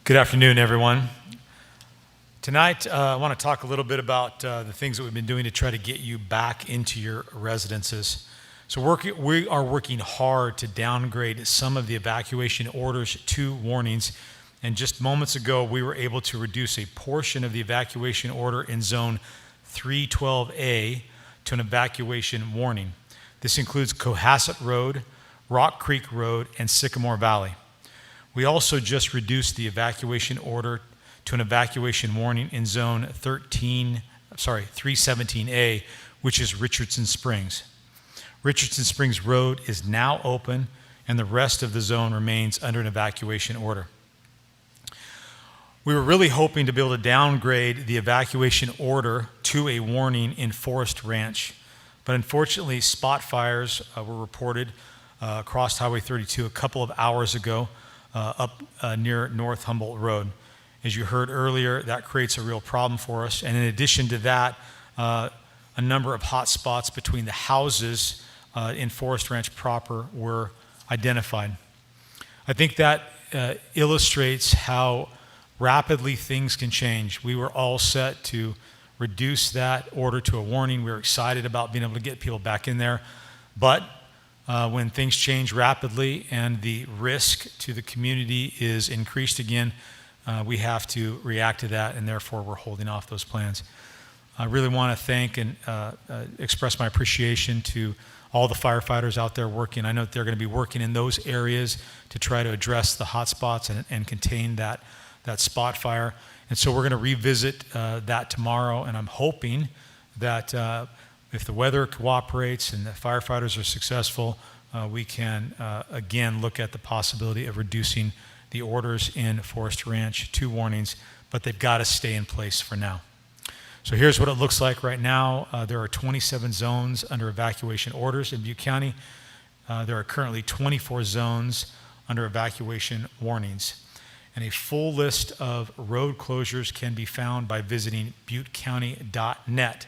Good afternoon, everyone. Tonight, I want to talk a little bit about the things that we've been doing to try to get you back into your residences. So we are working hard to downgrade some of the evacuation orders to warnings. And just moments ago, we were able to reduce a portion of the evacuation order in Zone 312A to an evacuation warning. This includes Cohasset Road, Rock Creek Road, and Sycamore Valley. We also just reduced the evacuation order to an evacuation warning in Zone 317A, which is Richardson Springs. Richardson Springs Road is now open, and the rest of the zone remains under an evacuation order. We were really hoping to be able to downgrade the evacuation order to a warning in Forest Ranch, but unfortunately, spot fires were reported across Highway 32 a couple of hours ago up near North Humboldt Road. As you heard earlier, that creates a real problem for us. And in addition to that, a number of hot spots between the houses in Forest Ranch proper were identified. I think that illustrates how rapidly things can change. We were all set to reduce that order to a warning. We were excited about being able to get people back in there. But when things change rapidly and the risk to the community is increased again, we have to react to that, and therefore we're holding off those plans. I really want to thank and express my appreciation to all the firefighters out there working. I know that they're going to be working in those areas to try to address the hot spots and contain that spot fire. And so we're going to revisit that tomorrow, and I'm hoping that if the weather cooperates and the firefighters are successful, we can again look at the possibility of reducing the orders in Forest Ranch to warnings, but they've got to stay in place for now. So here's what it looks like right now. There are 27 zones under evacuation orders in Butte County. There are currently 24 zones under evacuation warnings. And a full list of road closures can be found by visiting buttecounty.net.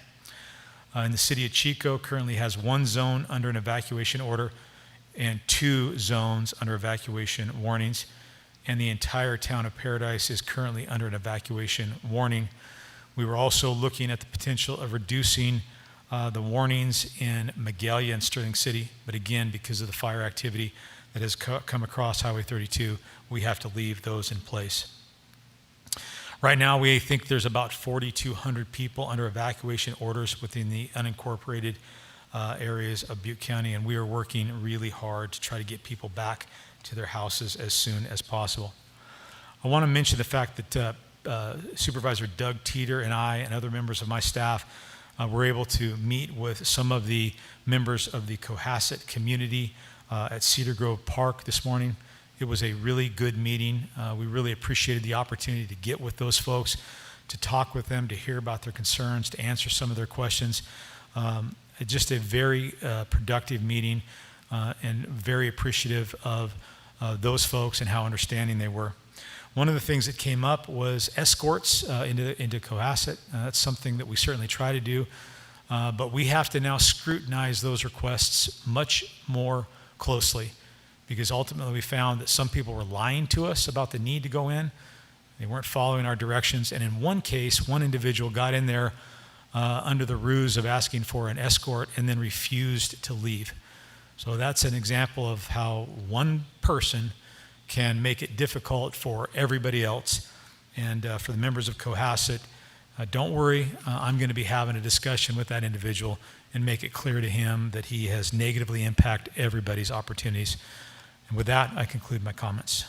And the city of Chico currently has one zone under an evacuation order and 2 zones under evacuation warnings. And the entire town of Paradise is currently under an evacuation warning. We were also looking at the potential of reducing the warnings in Magalia and Sterling City. But again, because of the fire activity that has come across Highway 32, we have to leave those in place. Right now, we think there's about 4,200 people under evacuation orders within the unincorporated areas of Butte County, and we are working really hard to try to get people back to their houses as soon as possible. I want to mention the fact that Supervisor Doug Teeter and I and other members of my staff were able to meet with some of the members of the Cohasset community at Cedar Grove Park this morning. It was a really good meeting. We really appreciated the opportunity to get with those folks, to talk with them, to hear about their concerns, to answer some of their questions. Just a very productive meeting and very appreciative of those folks and how understanding they were. One of the things that came up was escorts into Cohasset. That's something that we certainly try to do, but we have to now scrutinize those requests much more closely, because ultimately we found that some people were lying to us about the need to go in. They weren't following our directions. And in one case, one individual got in there under the ruse of asking for an escort and then refused to leave. So that's an example of how one person can make it difficult for everybody else. And for the members of Cohasset, don't worry, I'm going to be having a discussion with that individual and make it clear to him that he has negatively impacted everybody's opportunities. And with that, I conclude my comments.